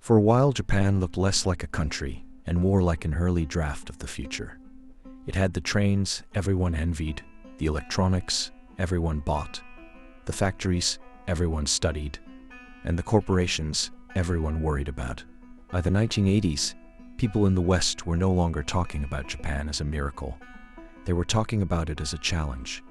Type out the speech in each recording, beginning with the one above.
For a while, Japan looked less like a country and more like an early draft of the future. It had the trains everyone envied, the electronics everyone bought, the factories everyone studied, and the corporations everyone worried about. By the 1980s, people in the West were no longer talking about Japan as a miracle. They were talking about it as a challenge.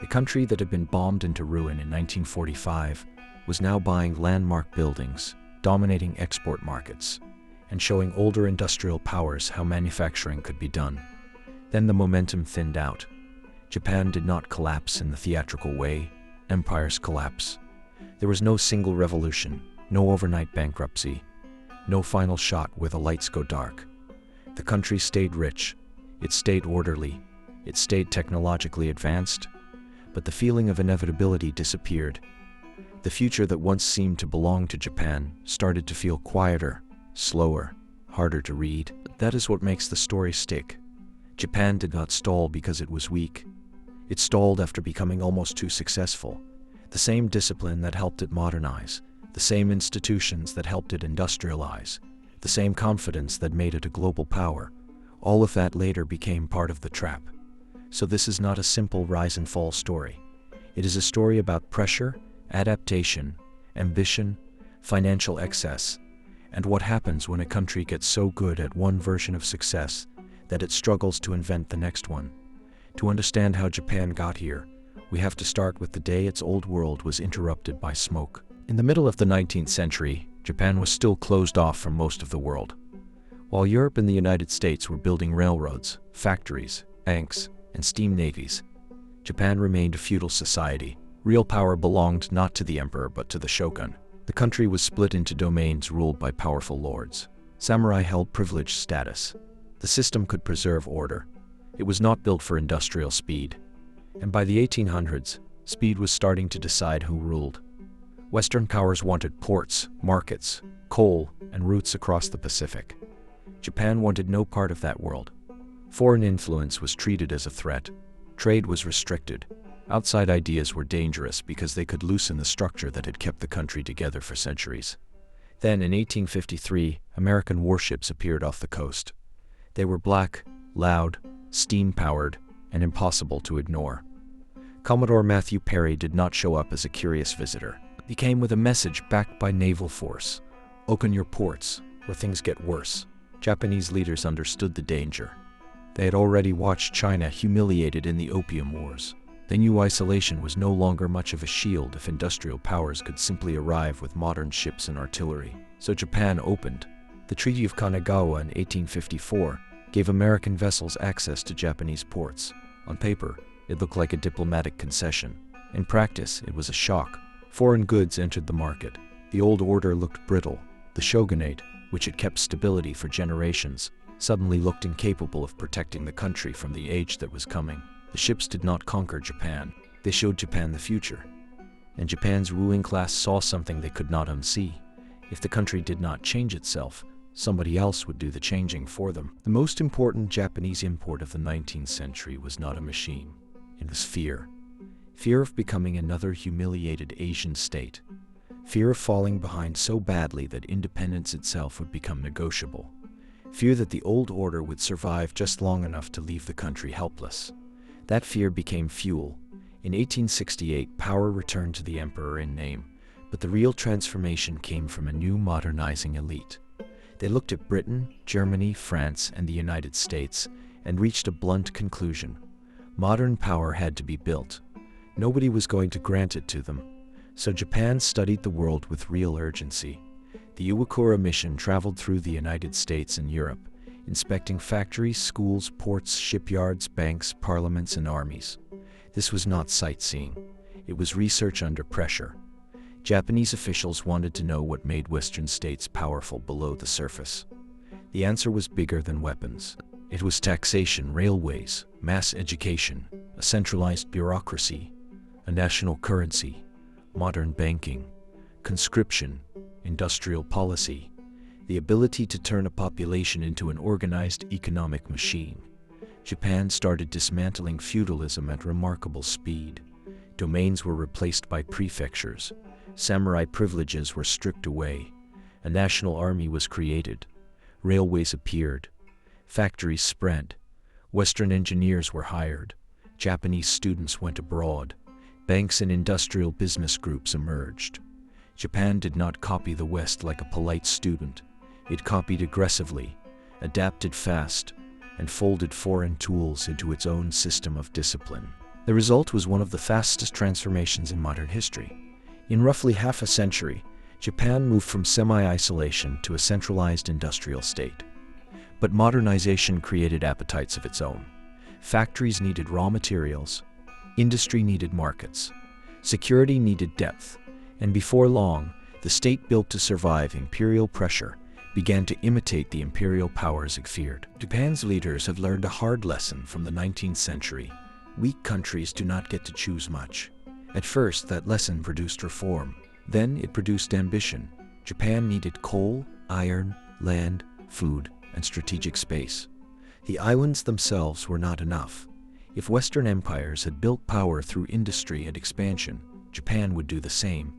A country that had been bombed into ruin in 1945 was now buying landmark buildings, dominating export markets, and showing older industrial powers how manufacturing could be done. Then the momentum thinned out. Japan did not collapse in the theatrical way empires collapse. There was no single revolution, no overnight bankruptcy, no final shot where the lights go dark. The country stayed rich, it stayed orderly, it stayed technologically advanced, but the feeling of inevitability disappeared. The future that once seemed to belong to Japan started to feel quieter, slower, harder to read. That is what makes the story stick. Japan did not stall because it was weak. It stalled after becoming almost too successful. The same discipline that helped it modernize, the same institutions that helped it industrialize, the same confidence that made it a global power, all of that later became part of the trap. So this is not a simple rise and fall story. It is a story about pressure, adaptation, ambition, financial excess, and what happens when a country gets so good at one version of success that it struggles to invent the next one. To understand how Japan got here, we have to start with the day its old world was interrupted by smoke. In the middle of the 19th century, Japan was still closed off from most of the world. While Europe and the United States were building railroads, factories, banks, and steam navies, Japan remained a feudal society. Real power belonged not to the emperor but to the shogun. The country was split into domains ruled by powerful lords. Samurai held privileged status. The system could preserve order. It was not built for industrial speed. And by the 1800s, speed was starting to decide who ruled. Western powers wanted ports, markets, coal, and routes across the Pacific. Japan wanted no part of that world. Foreign influence was treated as a threat. Trade was restricted. Outside ideas were dangerous because they could loosen the structure that had kept the country together for centuries. Then, in 1853, American warships appeared off the coast. They were black, loud, steam-powered, and impossible to ignore. Commodore Matthew Perry did not show up as a curious visitor. He came with a message backed by naval force. Open your ports, or things get worse. Japanese leaders understood the danger. They had already watched China humiliated in the Opium Wars. They knew isolation was no longer much of a shield if industrial powers could simply arrive with modern ships and artillery. So Japan opened. The Treaty of Kanagawa in 1854 gave American vessels access to Japanese ports. On paper, it looked like a diplomatic concession. In practice, it was a shock. Foreign goods entered the market. The old order looked brittle. The shogunate, which had kept stability for generations, suddenly looked incapable of protecting the country from the age that was coming. The ships did not conquer Japan. They showed Japan the future. And Japan's ruling class saw something they could not unsee. If the country did not change itself, somebody else would do the changing for them. The most important Japanese import of the 19th century was not a machine. It was fear. Fear of becoming another humiliated Asian state. Fear of falling behind so badly that independence itself would become negotiable. Fear that the old order would survive just long enough to leave the country helpless. That fear became fuel. In 1868, power returned to the emperor in name, but the real transformation came from a new modernizing elite. They looked at Britain, Germany, France, and the United States and reached a blunt conclusion. Modern power had to be built. Nobody was going to grant it to them. So Japan studied the world with real urgency. The Iwakura mission traveled through the United States and Europe, inspecting factories, schools, ports, shipyards, banks, parliaments, and armies. This was not sightseeing. It was research under pressure. Japanese officials wanted to know what made Western states powerful below the surface. The answer was bigger than weapons. It was taxation, railways, mass education, a centralized bureaucracy, a national currency, modern banking, conscription, industrial policy, the ability to turn a population into an organized economic machine. Japan started dismantling feudalism at remarkable speed. Domains were replaced by prefectures. Samurai privileges were stripped away. A national army was created. Railways appeared. Factories spread. Western engineers were hired. Japanese students went abroad. Banks and industrial business groups emerged. Japan did not copy the West like a polite student. It copied aggressively, adapted fast, and folded foreign tools into its own system of discipline. The result was one of the fastest transformations in modern history. In roughly half a century, Japan moved from semi-isolation to a centralized industrial state. But modernization created appetites of its own. Factories needed raw materials, industry needed markets, security needed depth, and before long, the state built to survive imperial pressure began to imitate the imperial powers it feared. Japan's leaders have learned a hard lesson from the 19th century. Weak countries do not get to choose much. At first, that lesson produced reform. Then it produced ambition. Japan needed coal, iron, land, food, and strategic space. The islands themselves were not enough. If Western empires had built power through industry and expansion, Japan would do the same.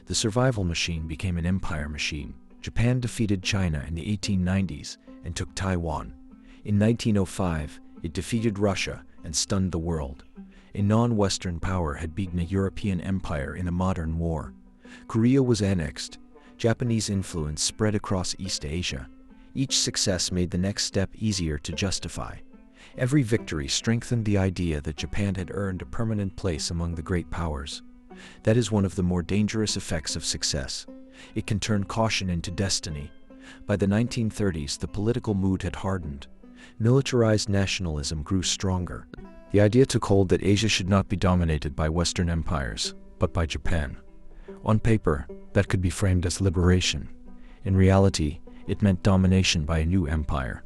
The survival machine became an empire machine. Japan defeated China in the 1890s and took Taiwan. In 1905, it defeated Russia and stunned the world. A non-Western power had beaten a European empire in a modern war. Korea was annexed. Japanese influence spread across East Asia. Each success made the next step easier to justify. Every victory strengthened the idea that Japan had earned a permanent place among the great powers. That is one of the more dangerous effects of success. It can turn caution into destiny. By the 1930s, the political mood had hardened. Militarized nationalism grew stronger. The idea took hold that Asia should not be dominated by Western empires, but by Japan. On paper, that could be framed as liberation. In reality, it meant domination by a new empire.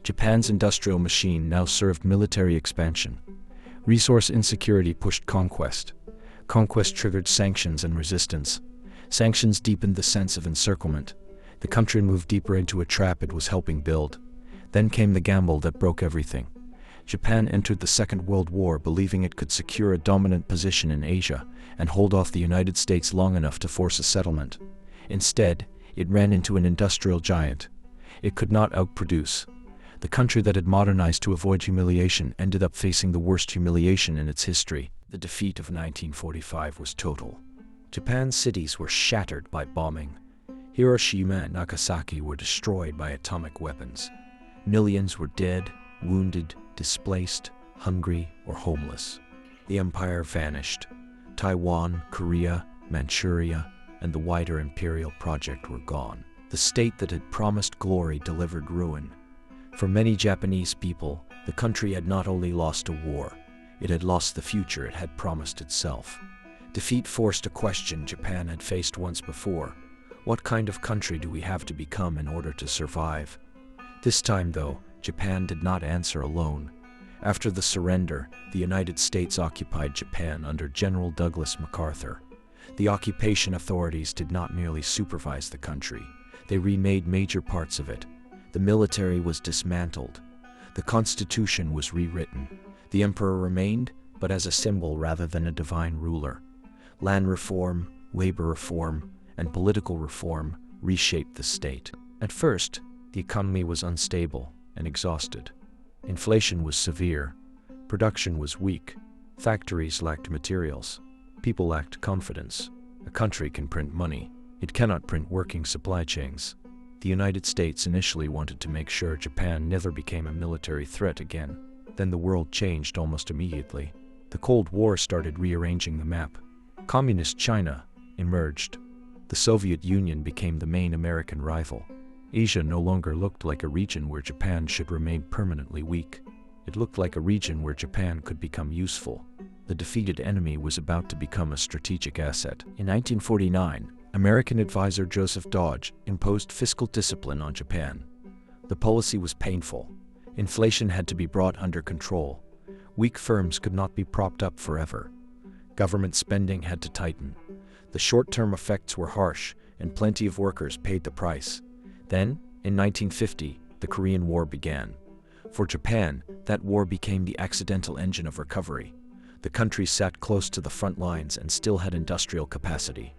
Japan's industrial machine now served military expansion. Resource insecurity pushed conquest. Conquest triggered sanctions and resistance. Sanctions deepened the sense of encirclement. The country moved deeper into a trap it was helping build. Then came the gamble that broke everything. Japan entered the Second World War believing it could secure a dominant position in Asia and hold off the United States long enough to force a settlement. Instead, it ran into an industrial giant. It could not outproduce. The country that had modernized to avoid humiliation ended up facing the worst humiliation in its history. The defeat of 1945 was total. Japan's cities were shattered by bombing. Hiroshima and Nagasaki were destroyed by atomic weapons. Millions were dead, wounded, displaced, hungry, or homeless. The empire vanished. Taiwan, Korea, Manchuria, and the wider imperial project were gone. The state that had promised glory delivered ruin. For many Japanese people, the country had not only lost a war, it had lost the future it had promised itself. Defeat forced a question Japan had faced once before. What kind of country do we have to become in order to survive? This time, though, Japan did not answer alone. After the surrender, the United States occupied Japan under General Douglas MacArthur. The occupation authorities did not merely supervise the country, they remade major parts of it. The military was dismantled. The constitution was rewritten. The emperor remained, but as a symbol rather than a divine ruler. Land reform, labor reform, and political reform reshaped the state. At first, the economy was unstable and exhausted. Inflation was severe. Production was weak. Factories lacked materials. People lacked confidence. A country can print money. It cannot print working supply chains. The United States initially wanted to make sure Japan never became a military threat again. Then the world changed almost immediately. The Cold War started rearranging the map. Communist China emerged. The Soviet Union became the main American rival. Asia no longer looked like a region where Japan should remain permanently weak. It looked like a region where Japan could become useful. The defeated enemy was about to become a strategic asset. In 1949, American advisor Joseph Dodge imposed fiscal discipline on Japan. The policy was painful. Inflation had to be brought under control. Weak firms could not be propped up forever. Government spending had to tighten. The short-term effects were harsh, and plenty of workers paid the price. Then, in 1950, the Korean War began. For Japan, that war became the accidental engine of recovery. The country sat close to the front lines and still had industrial capacity.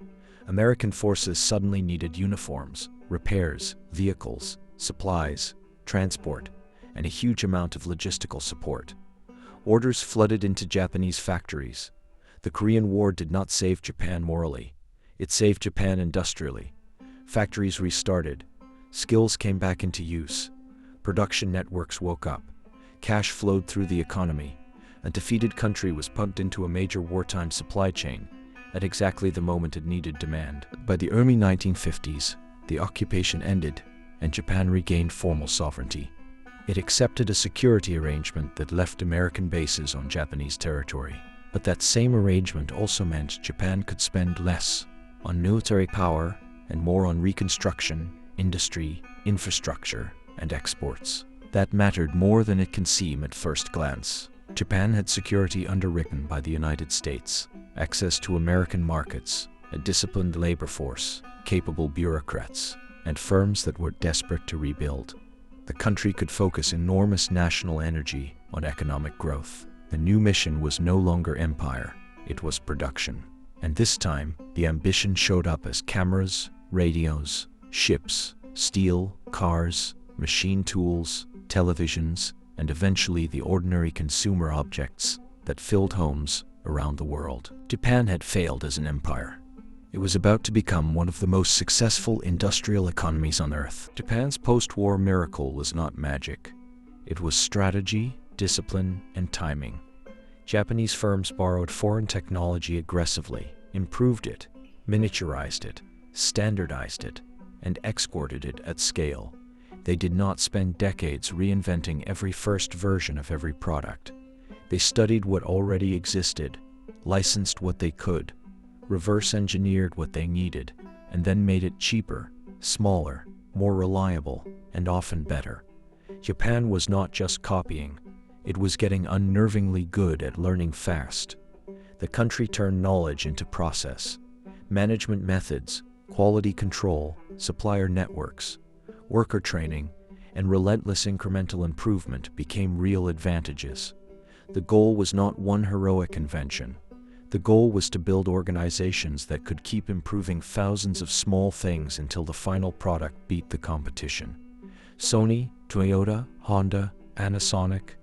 American forces suddenly needed uniforms. repairs, vehicles, supplies, transport, and a huge amount of logistical support. Orders flooded into Japanese factories. The Korean War did not save Japan morally. It saved Japan industrially. Factories restarted. Skills came back into use. Production networks woke up. Cash flowed through the economy. A defeated country was pumped into a major wartime supply chain at exactly the moment it needed demand. By the early 1950s, the occupation ended and Japan regained formal sovereignty. It accepted a security arrangement that left American bases on Japanese territory. But that same arrangement also meant Japan could spend less on military power and more on reconstruction, industry, infrastructure, and exports. That mattered more than it can seem at first glance. Japan had security underwritten by the United States, access to American markets, a disciplined labor force, capable bureaucrats, and firms that were desperate to rebuild. The country could focus enormous national energy on economic growth. The new mission was no longer empire, it was production. And this time, the ambition showed up as cameras, radios, ships, steel, cars, machine tools, televisions, and eventually the ordinary consumer objects that filled homes around the world. Japan had failed as an empire. It was about to become one of the most successful industrial economies on Earth. Japan's post-war miracle was not magic. It was strategy, discipline, and timing. Japanese firms borrowed foreign technology aggressively, improved it, miniaturized it, standardized it, and exported it at scale. They did not spend decades reinventing every first version of every product. They studied what already existed, licensed what they could, reverse-engineered what they needed, and then made it cheaper, smaller, more reliable, and often better. Japan was not just copying, it was getting unnervingly good at learning fast. The country turned knowledge into process. Management methods, quality control, supplier networks, worker training, and relentless incremental improvement became real advantages. The goal was not one heroic invention. The goal was to build organizations that could keep improving thousands of small things until the final product beat the competition. Sony, Toyota, Honda, Panasonic,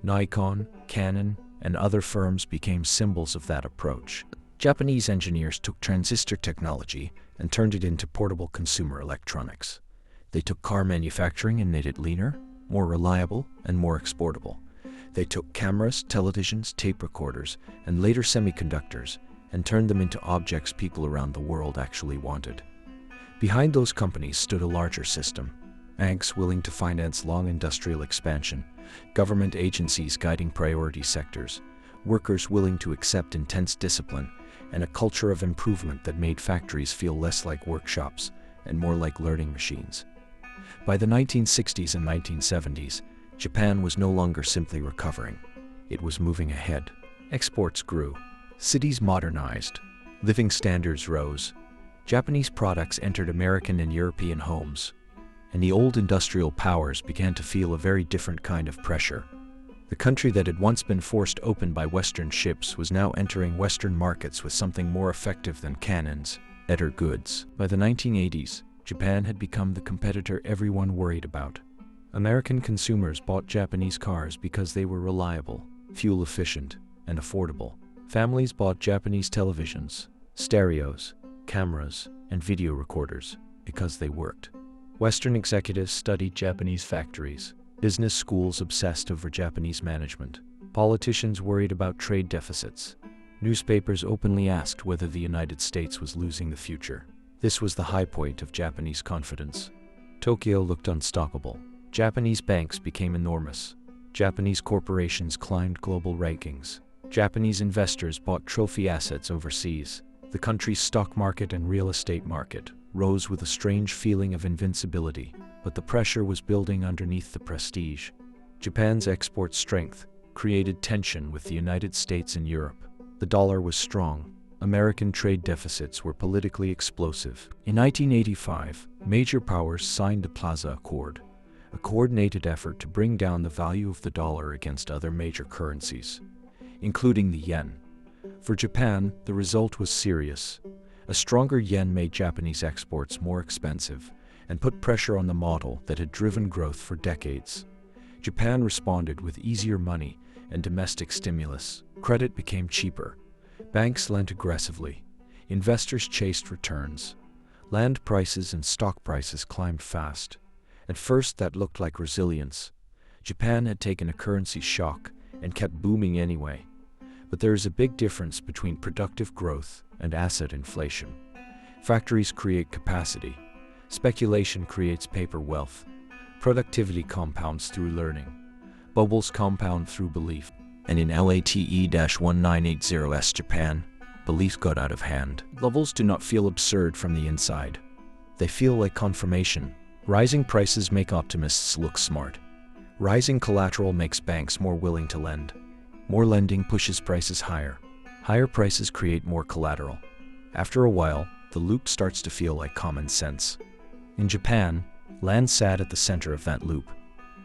Nikon, Canon, and other firms became symbols of that approach. Japanese engineers took transistor technology and turned it into portable consumer electronics. They took car manufacturing and made it leaner, more reliable, and more exportable. They took cameras, televisions, tape recorders, and later semiconductors, and turned them into objects people around the world actually wanted. Behind those companies stood a larger system. Banks willing to finance long industrial expansion, government agencies guiding priority sectors, workers willing to accept intense discipline, and a culture of improvement that made factories feel less like workshops and more like learning machines. By the 1960s and 1970s, Japan was no longer simply recovering. It was moving ahead. Exports grew. Cities modernized. Living standards rose. Japanese products entered American and European homes. And the old industrial powers began to feel a very different kind of pressure. The country that had once been forced open by Western ships was now entering Western markets with something more effective than cannons, better goods. By the 1980s, Japan had become the competitor everyone worried about. American consumers bought Japanese cars because they were reliable, fuel-efficient, and affordable. Families bought Japanese televisions, stereos, cameras, and video recorders because they worked. Western executives studied Japanese factories. Business schools obsessed over Japanese management. Politicians worried about trade deficits. Newspapers openly asked whether the United States was losing the future. This was the high point of Japanese confidence. Tokyo looked unstoppable. Japanese banks became enormous. Japanese corporations climbed global rankings. Japanese investors bought trophy assets overseas. The country's stock market and real estate market rose with a strange feeling of invincibility, but the pressure was building underneath the prestige. Japan's export strength created tension with the United States and Europe. The dollar was strong. American trade deficits were politically explosive. In 1985, major powers signed the Plaza Accord, a coordinated effort to bring down the value of the dollar against other major currencies, including the yen. For Japan, the result was serious. A stronger yen made Japanese exports more expensive, and put pressure on the model that had driven growth for decades. Japan responded with easier money and domestic stimulus. Credit became cheaper. Banks lent aggressively. Investors chased returns. Land prices and stock prices climbed fast. At first, that looked like resilience. Japan had taken a currency shock and kept booming anyway. But there is a big difference between productive growth and asset inflation. Factories create capacity. Speculation creates paper wealth. Productivity compounds through learning. Bubbles compound through belief. And in LATE-1980's Japan, belief got out of hand. Bubbles do not feel absurd from the inside. They feel like confirmation. Rising prices make optimists look smart. Rising collateral makes banks more willing to lend. More lending pushes prices higher. Higher prices create more collateral. After a while, the loop starts to feel like common sense. In Japan, land sat at the center of that loop.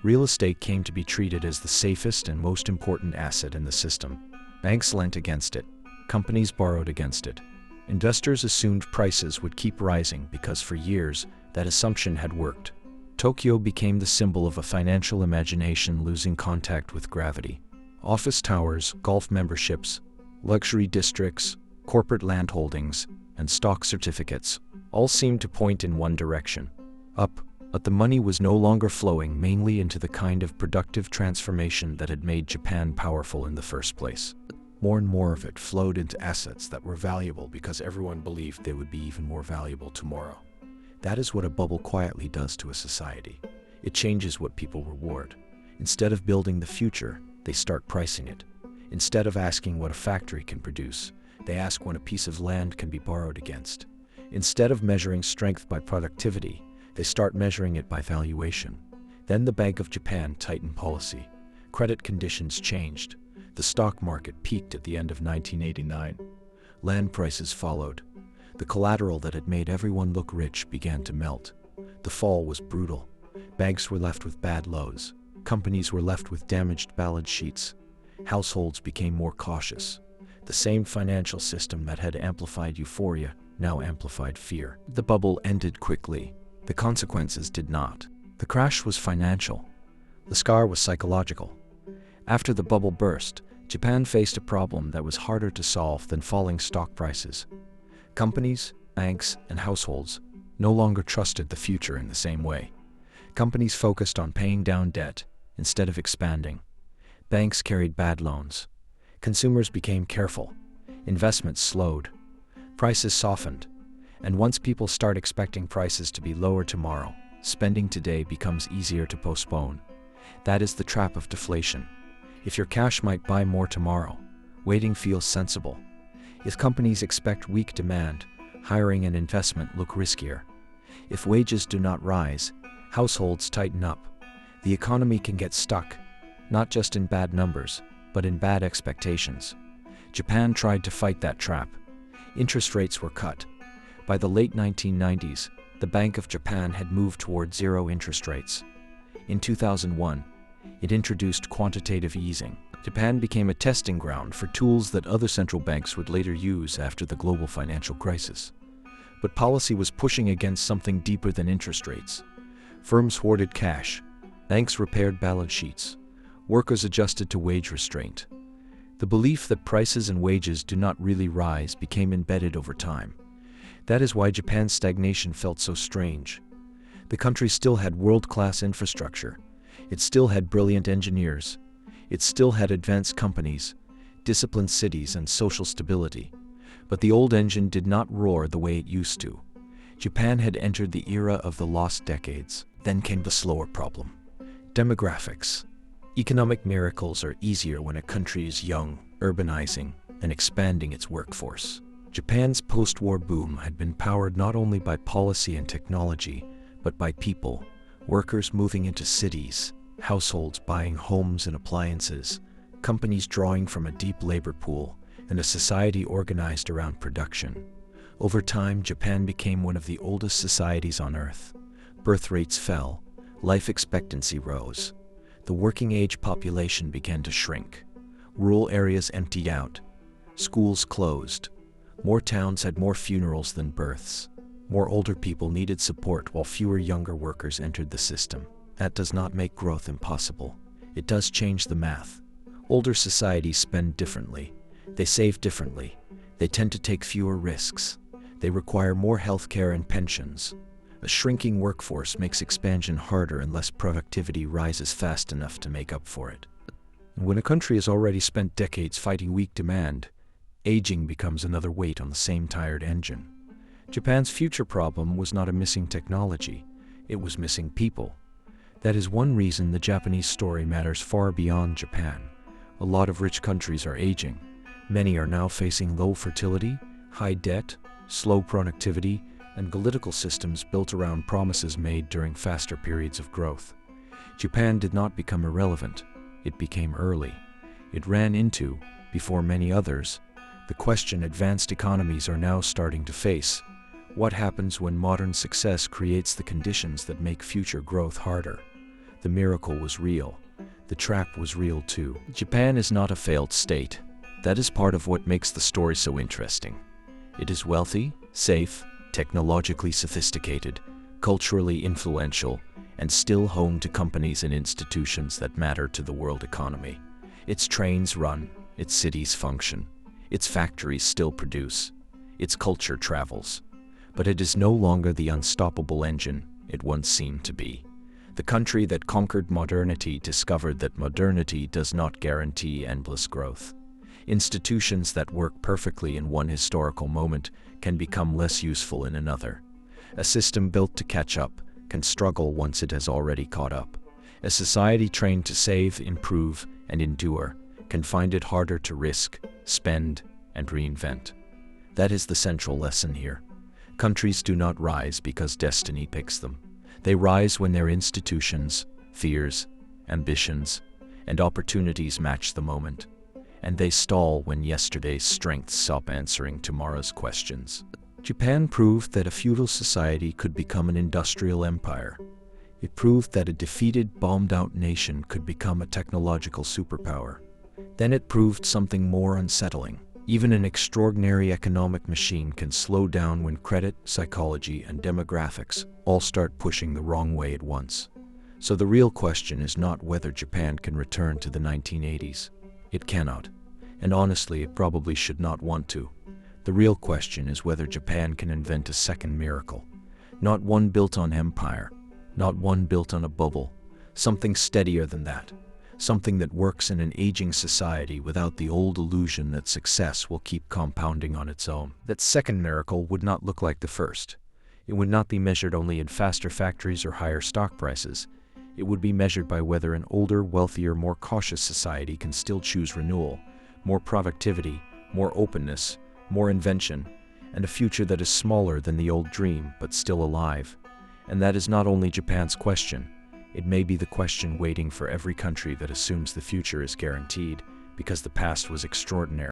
Real estate came to be treated as the safest and most important asset in the system. Banks lent against it. Companies borrowed against it. Investors assumed prices would keep rising because for years, that assumption had worked. Tokyo became the symbol of a financial imagination losing contact with gravity. Office towers, golf memberships, luxury districts, corporate landholdings, and stock certificates all seemed to point in one direction, up, but the money was no longer flowing mainly into the kind of productive transformation that had made Japan powerful in the first place. More and more of it flowed into assets that were valuable because everyone believed they would be even more valuable tomorrow. That is what a bubble quietly does to a society. It changes what people reward. Instead of building the future, they start pricing it. Instead of asking what a factory can produce, they ask when a piece of land can be borrowed against. Instead of measuring strength by productivity, they start measuring it by valuation. Then the Bank of Japan tightened policy. Credit conditions changed. The stock market peaked at the end of 1989. Land prices followed. The collateral that had made everyone look rich began to melt. The fall was brutal. Banks were left with bad loans. Companies were left with damaged balance sheets. Households became more cautious. The same financial system that had amplified euphoria now amplified fear. The bubble ended quickly. The consequences did not. The crash was financial. The scar was psychological. After the bubble burst, Japan faced a problem that was harder to solve than falling stock prices. Companies, banks, and households no longer trusted the future in the same way. Companies focused on paying down debt instead of expanding. Banks carried bad loans. Consumers became careful. Investments slowed. Prices softened. And once people start expecting prices to be lower tomorrow, spending today becomes easier to postpone. That is the trap of deflation. If your cash might buy more tomorrow, waiting feels sensible. If companies expect weak demand, hiring and investment look riskier. If wages do not rise, households tighten up. The economy can get stuck, not just in bad numbers, but in bad expectations. Japan tried to fight that trap. Interest rates were cut. By the late 1990s, the Bank of Japan had moved toward zero interest rates. In 2001, it introduced quantitative easing. Japan became a testing ground for tools that other central banks would later use after the global financial crisis. But policy was pushing against something deeper than interest rates. Firms hoarded cash. Banks repaired balance sheets. Workers adjusted to wage restraint. The belief that prices and wages do not really rise became embedded over time. That is why Japan's stagnation felt so strange. The country still had world-class infrastructure. It still had brilliant engineers. It still had advanced companies, disciplined cities, and social stability. But the old engine did not roar the way it used to. Japan had entered the era of the lost decades. Then came the slower problem. Demographics. Economic miracles are easier when a country is young, urbanizing, and expanding its workforce. Japan's post-war boom had been powered not only by policy and technology, but by people, workers moving into cities, households buying homes and appliances, companies drawing from a deep labor pool, and a society organized around production. Over time, Japan became one of the oldest societies on Earth. Birth rates fell, life expectancy rose. The working-age population began to shrink. Rural areas emptied out. Schools closed. More towns had more funerals than births. More older people needed support while fewer younger workers entered the system. That does not make growth impossible. It does change the math. Older societies spend differently. They save differently. They tend to take fewer risks. They require more healthcare and pensions. A shrinking workforce makes expansion harder unless productivity rises fast enough to make up for it. When a country has already spent decades fighting weak demand, aging becomes another weight on the same tired engine. Japan's future problem was not a missing technology, it was missing people. That is one reason the Japanese story matters far beyond Japan. A lot of rich countries are aging. Many are now facing low fertility, high debt, slow productivity, and political systems built around promises made during faster periods of growth. Japan did not become irrelevant, it became early. It ran into, before many others, the question advanced economies are now starting to face. What happens when modern success creates the conditions that make future growth harder? The miracle was real. The trap was real too. Japan is not a failed state. That is part of what makes the story so interesting. It is wealthy, safe, technologically sophisticated, culturally influential, and still home to companies and institutions that matter to the world economy. Its trains run, its cities function, its factories still produce, its culture travels. But it is no longer the unstoppable engine it once seemed to be. The country that conquered modernity discovered that modernity does not guarantee endless growth. Institutions that work perfectly in one historical moment can become less useful in another. A system built to catch up can struggle once it has already caught up. A society trained to save, improve, and endure can find it harder to risk, spend, and reinvent. That is the central lesson here. Countries do not rise because destiny picks them. They rise when their institutions, fears, ambitions, and opportunities match the moment. And they stall when yesterday's strengths stop answering tomorrow's questions. Japan proved that a feudal society could become an industrial empire. It proved that a defeated, bombed-out nation could become a technological superpower. Then it proved something more unsettling. Even an extraordinary economic machine can slow down when credit, psychology, and demographics all start pushing the wrong way at once. So the real question is not whether Japan can return to the 1980s. It cannot. And honestly, it probably should not want to. The real question is whether Japan can invent a second miracle. Not one built on empire, not one built on a bubble. Something steadier than that. Something that works in an aging society without the old illusion that success will keep compounding on its own. That second miracle would not look like the first. It would not be measured only in faster factories or higher stock prices. It would be measured by whether an older, wealthier, more cautious society can still choose renewal, more productivity, more openness, more invention, and a future that is smaller than the old dream but still alive. And that is not only Japan's question. It may be the question waiting for every country that assumes the future is guaranteed because the past was extraordinary.